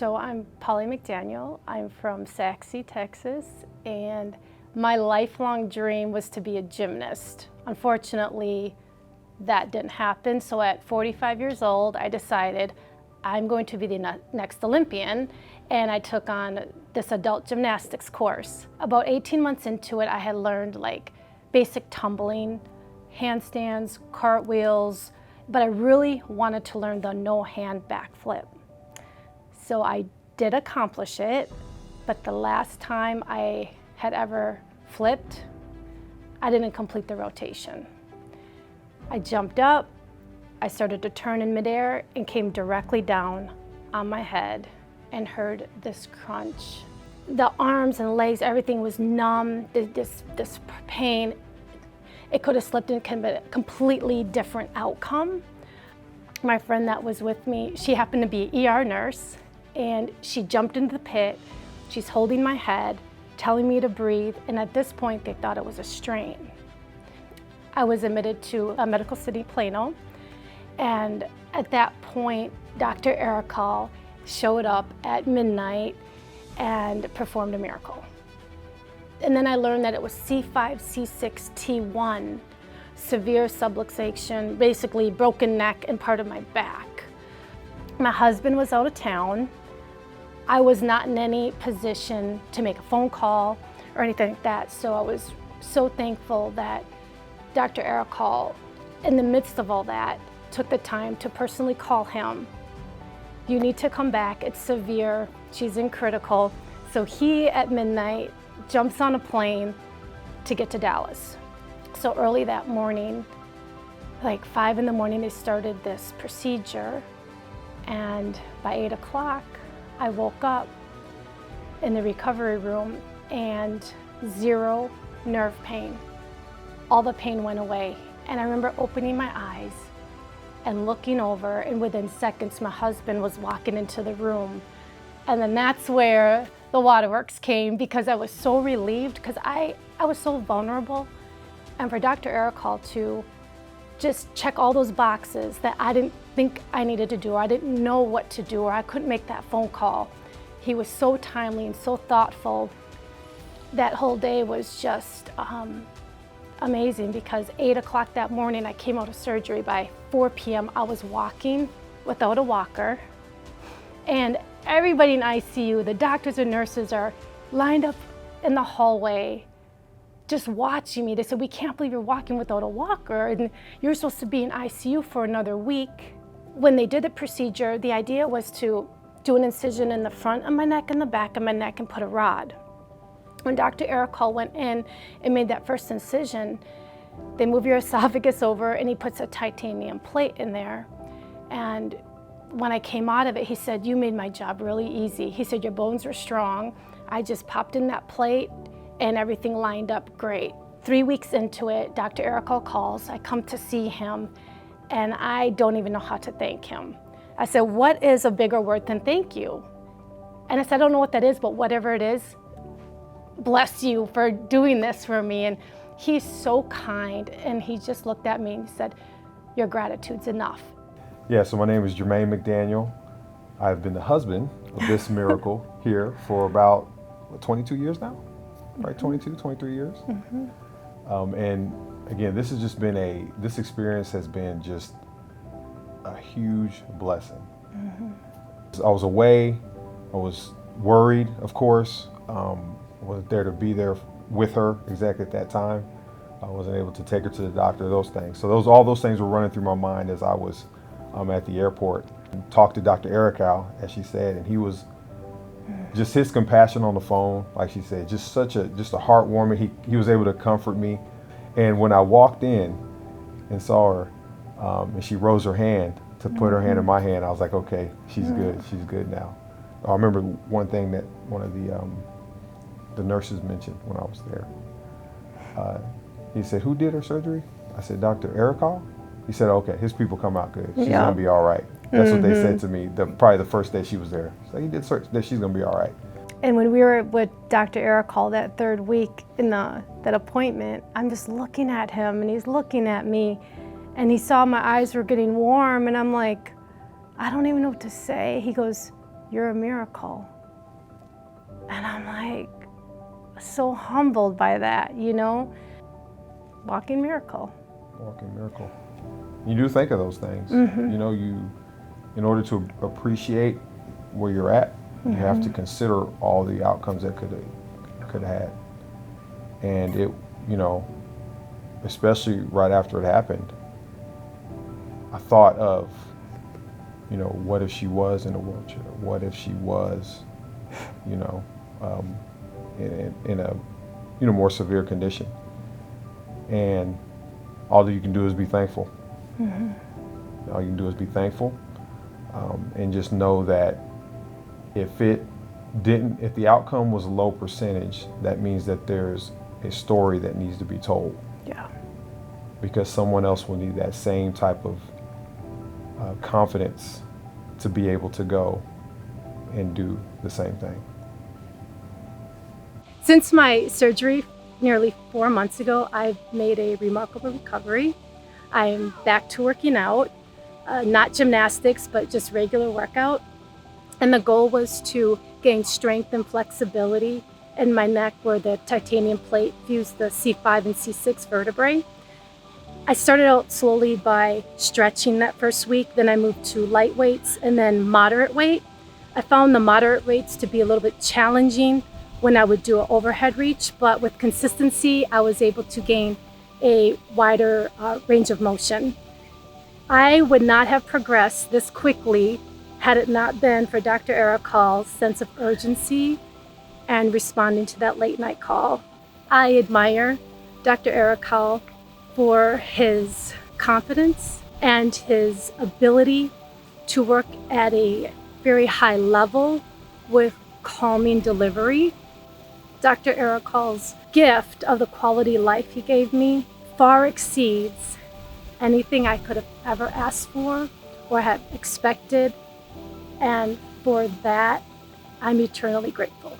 So I'm Paulie McDaniel. I'm from Saxe, Texas, and my lifelong dream was to be a gymnast. Unfortunately, that didn't happen. So at 45 years old, I decided I'm going to be the next Olympian, and I took on this adult gymnastics course. About 18 months into it, I had learned like basic tumbling, handstands, cartwheels, but I really wanted to learn the no-hand backflip. So I did accomplish it, but the last time I had ever flipped, I didn't complete the rotation. I jumped up, I started to turn in midair and came directly down on my head and heard this crunch. The arms and legs, everything was numb, this pain. It could have slipped into a completely different outcome. My friend that was with me, she happened to be an ER nurse, and she jumped into the pit. She's holding my head, telling me to breathe, and at this point they thought it was a strain. I was admitted to a medical city, Plano, and at that point, Dr. Arakal showed up at midnight and performed a miracle. And then I learned that it was C5, C6, T1, severe subluxation, basically broken neck and part of my back. My husband was out of town. I was not in any position to make a phone call or anything like that, so I was so thankful that Dr. Arakal, in the midst of all that, took the time to personally call him. You need to come back, it's severe, she's in critical. So he, at midnight, jumps on a plane to get to Dallas. So early that morning, like 5 in the morning, they started this procedure, and by 8 o'clock, I woke up in the recovery room and 0 nerve pain. All the pain went away. And I remember opening my eyes and looking over, and within seconds, my husband was walking into the room. And then that's where the waterworks came, because I was so relieved, because I was so vulnerable. And for Dr. Arakal to just check all those boxes that I didn't think I needed to do, or I didn't know what to do, or I couldn't make that phone call. He was so timely and so thoughtful. That whole day was just amazing, because 8 o'clock that morning, I came out of surgery. By 4 p.m., I was walking without a walker. And everybody in ICU, the doctors and nurses, are lined up in the hallway just watching me. They said, "We can't believe you're walking without a walker, and you're supposed to be in ICU for another week." When they did the procedure, the idea was to do an incision in the front of my neck and the back of my neck and put a rod. When Dr. Arakal went in and made that first incision, they move your esophagus over and he puts a titanium plate in there. And when I came out of it, he said, "You made my job really easy." He said, "Your bones are strong. I just popped in that plate and everything lined up great." 3 weeks into it, Dr. Arakal calls. I come to see him, and I don't even know how to thank him. I said, "What is a bigger word than thank you?" And I said, "I don't know what that is, but whatever it is, bless you for doing this for me." And he's so kind, and he just looked at me and he said, "Your gratitude's enough." Yeah, so my name is Jermaine McDaniel. I've been the husband of this miracle here for about 22 years now, right? 22, 23 years. And again, this has just been this experience has been just a huge blessing. I was away, I was worried, of course. I wasn't there to be there with her exactly at that time. I wasn't able to take her to the doctor, those things. So all those things were running through my mind as I was at the airport. Talked to Dr. Arakal, as she said, and he was just, his compassion on the phone, like she said, just a heartwarming. He was able to comfort me. And when I walked in and saw her, and she rose her hand to put her hand in my hand, I was like, okay, she's good. She's good now. I remember one thing that one of the nurses mentioned when I was there. He said, "Who did her surgery?" I said, "Dr. Arakal." He said, "Okay, his people come out good. She's gonna be all right." That's what they said to me. Probably the first day she was there. So he did search that she's gonna be all right. And when we were with Dr. Arakal that third week in that appointment, I'm just looking at him and he's looking at me, and he saw my eyes were getting warm, and I'm like, I don't even know what to say. He goes, you're a miracle. And I'm like, so humbled by that, you know? Walking miracle. Walking miracle. You do think of those things. Mm-hmm. You know, in order to appreciate where you're at, you have to consider all the outcomes that could have had. And it, you know, especially right after it happened, I thought of, you know, what if she was in a wheelchair? What if she was, you know, in a, you know, more severe condition? And all that you can do is be thankful. All you can do is be thankful, and just know that if the outcome was a low percentage, that means that there's a story that needs to be told. Yeah. Because someone else will need that same type of confidence to be able to go and do the same thing. Since my surgery nearly 4 months ago, I've made a remarkable recovery. I'm back to working out, not gymnastics, but just regular workout. And the goal was to gain strength and flexibility in my neck where the titanium plate fused the C5 and C6 vertebrae. I started out slowly by stretching that first week, then I moved to light weights and then moderate weight. I found the moderate weights to be a little bit challenging when I would do an overhead reach, but with consistency, I was able to gain a wider range of motion. I would not have progressed this quickly had it not been for Dr. Arakal's sense of urgency and responding to that late night call. I admire Dr. Arakal for his confidence and his ability to work at a very high level with calming delivery. Dr. Arakal's gift of the quality life he gave me far exceeds anything I could have ever asked for or have expected. And for that, I'm eternally grateful.